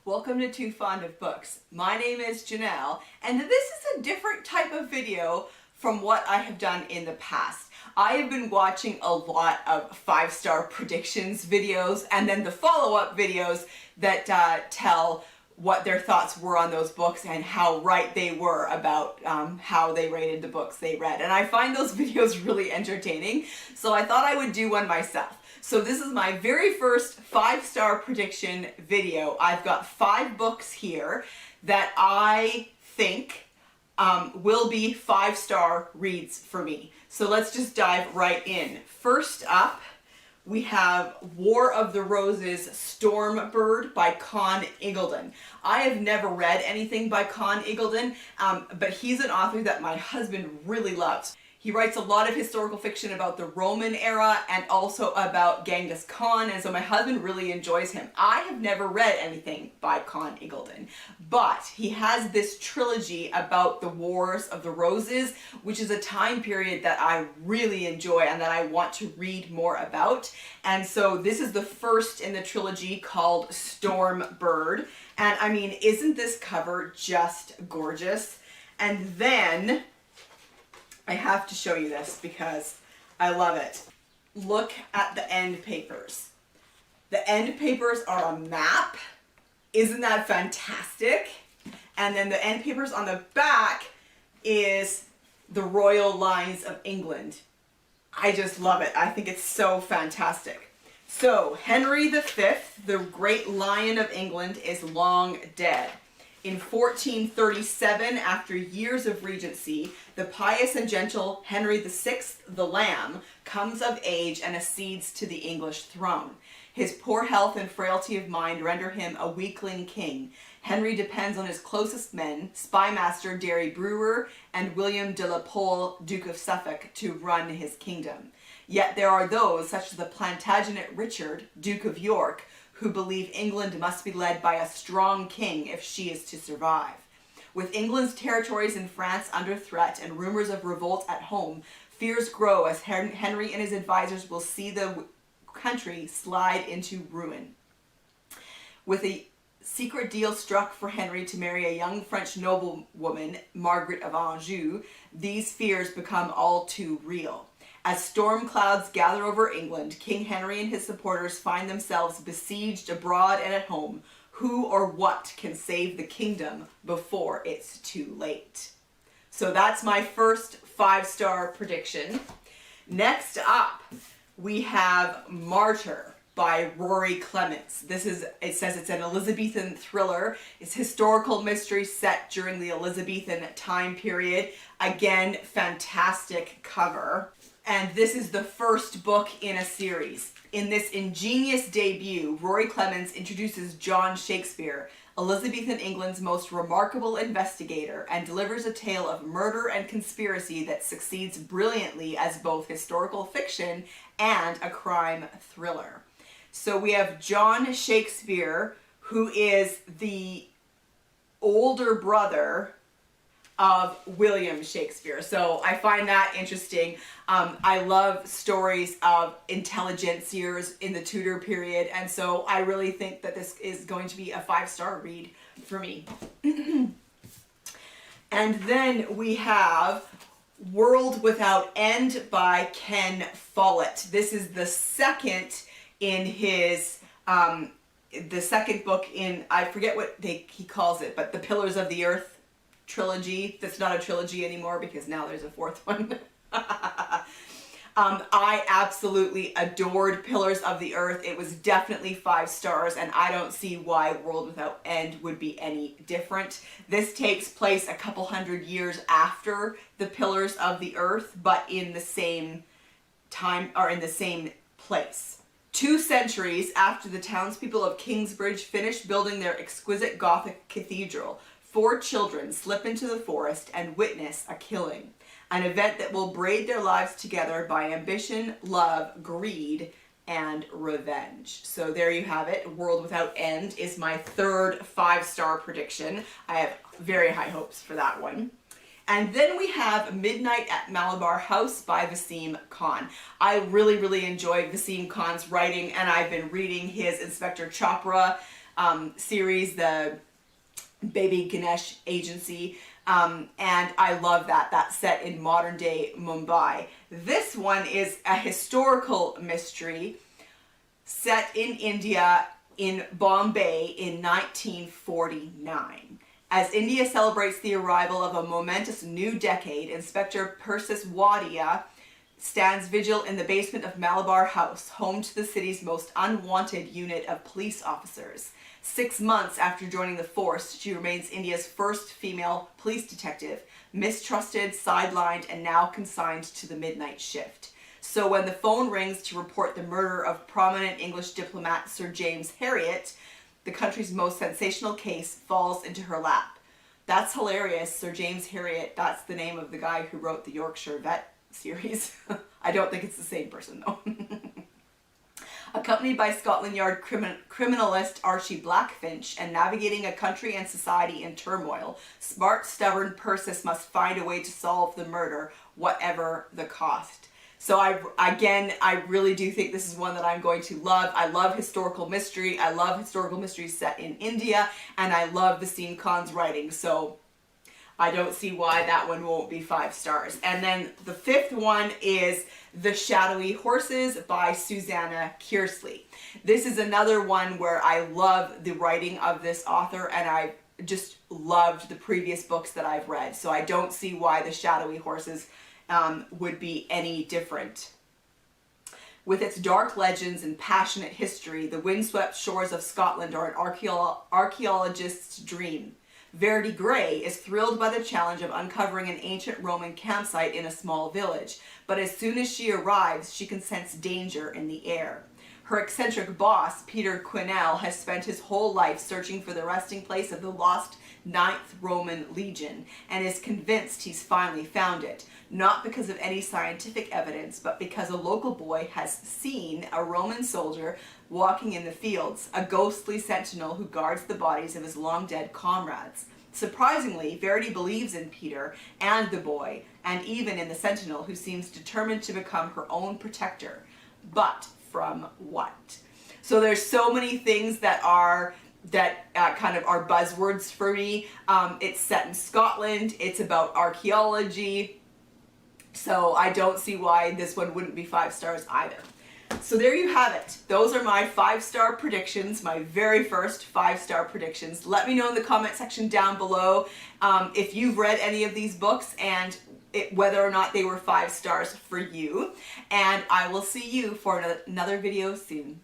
Welcome to Too Fond of Books. My name is Janelle, and this is a different type of video from what I have done in the past. I have been watching a lot of 5-star predictions videos and then the follow-up videos that tell what their thoughts were on those books and how right they were about how they rated the books they read. And I find those videos really entertaining, so I thought I would do one myself. So this is my very first 5-star prediction video. I've got 5 books here that I think will be 5-star reads for me. So let's just dive right in. First up, we have War of the Roses, Stormbird by Conn Iggulden. I have never read anything by Conn Iggulden, but he's an author that my husband really loves. He writes a lot of historical fiction about the Roman era and also about Genghis Khan, and so my husband really enjoys him. I have never read anything by Conn Iggulden, but he has this trilogy about the Wars of the Roses, which is a time period that I really enjoy and that I want to read more about. And so this is the first in the trilogy, called Stormbird. And I mean, isn't this cover just gorgeous? And then I have to show you this because I love it. Look at the end papers. The end papers are a map. Isn't that fantastic? And then the end papers on the back is the royal lines of England. I just love it. I think it's so fantastic. So Henry V, the great lion of England, is long dead. In 1437, after years of regency, the pious and gentle Henry VI, the Lamb, comes of age and accedes to the English throne. His poor health and frailty of mind render him a weakling king. Henry depends on his closest men, spymaster Derry Brewer and William de la Pole, Duke of Suffolk, to run his kingdom. Yet there are those, such as the Plantagenet Richard, Duke of York, who believe England must be led by a strong king if she is to survive. With England's territories in France under threat and rumors of revolt at home, fears grow as Henry and his advisors will see the country slide into ruin. With a secret deal struck for Henry to marry a young French noblewoman, Margaret of Anjou, these fears become all too real. As storm clouds gather over England, King Henry and his supporters find themselves besieged abroad and at home. Who or what can save the kingdom before it's too late? So that's my first 5-star prediction. Next up, we have Martyr by Rory Clements. It says it's an Elizabethan thriller. It's historical mystery set during the Elizabethan time period. Again, fantastic cover. And this is the first book in a series. In this ingenious debut, Rory Clements introduces John Shakespeare, Elizabethan England's most remarkable investigator, and delivers a tale of murder and conspiracy that succeeds brilliantly as both historical fiction and a crime thriller. So we have John Shakespeare, who is the older brother of William Shakespeare. So I find that interesting. I love stories of intelligentsiers in the Tudor period, and so I really think that this is going to be a 5-star read for me. And then we have World Without End by Ken Follett. This is the second in his the second book in, I forget what he calls it, but the Pillars of the Earth trilogy. That's not a trilogy anymore because now there's a 4th one. I absolutely adored Pillars of the Earth. It was definitely 5 stars, and I don't see why World Without End would be any different. This takes place a couple hundred years after the Pillars of the Earth, but in the same time, or in the same place. 2 centuries after the townspeople of Kingsbridge finished building their exquisite Gothic cathedral, 4 children slip into the forest and witness a killing, an event that will braid their lives together by ambition, love, greed, and revenge. So there you have it. World Without End is my third 5-star prediction. I have very high hopes for that one. And then we have Midnight at Malabar House by Vaseem Conn. I really enjoy Vaseem Conn's writing, and I've been reading his Inspector Chopra series, the Baby Ganesh Agency. And I love that. That's set in modern day Mumbai. This one is a historical mystery set in India, in Bombay in 1949. As India celebrates the arrival of a momentous new decade, Inspector Persis Wadia stands vigil in the basement of Malabar House, home to the city's most unwanted unit of police officers. 6 months after joining the force, she remains India's first female police detective, mistrusted, sidelined, and now consigned to the midnight shift. So when the phone rings to report the murder of prominent English diplomat Sir James Herriot, the country's most sensational case falls into her lap. That's hilarious. Sir James Herriot, that's the name of the guy who wrote the Yorkshire Vet series. I don't think it's the same person though. Accompanied by Scotland Yard criminalist Archie Blackfinch and navigating a country and society in turmoil, smart, stubborn Persis must find a way to solve the murder, whatever the cost. So I really do think this is one that I'm going to love. I love historical mystery. I love historical mysteries set in India, and I love Vaseem Conn's writing. So I don't see why that one won't be 5 stars. And then the 5th one is The Shadowy Horses by Susanna Kearsley. This is another one where I love the writing of this author, and I just loved the previous books that I've read. So I don't see why The Shadowy Horses would be any different. With its dark legends and passionate history, the windswept shores of Scotland are an archaeologist's dream. Verity Gray is thrilled by the challenge of uncovering an ancient Roman campsite in a small village, but as soon as she arrives, she can sense danger in the air. Her eccentric boss, Peter Quinnell, has spent his whole life searching for the resting place of the lost 9th Roman Legion, and is convinced he's finally found it, not because of any scientific evidence, but because a local boy has seen a Roman soldier walking in the fields, a ghostly sentinel who guards the bodies of his long-dead comrades. Surprisingly, Verity believes in Peter and the boy, and even in the sentinel, who seems determined to become her own protector. But from what? So there's so many things that are kind of are buzzwords for me. It's set in Scotland. It's about archaeology. So I don't see why this one wouldn't be 5 stars either. So there you have it. Those are my 5-star predictions, my very first 5-star predictions. Let me know in the comment section down below if you've read any of these books and whether or not they were 5 stars for you. And I will see you for another video soon.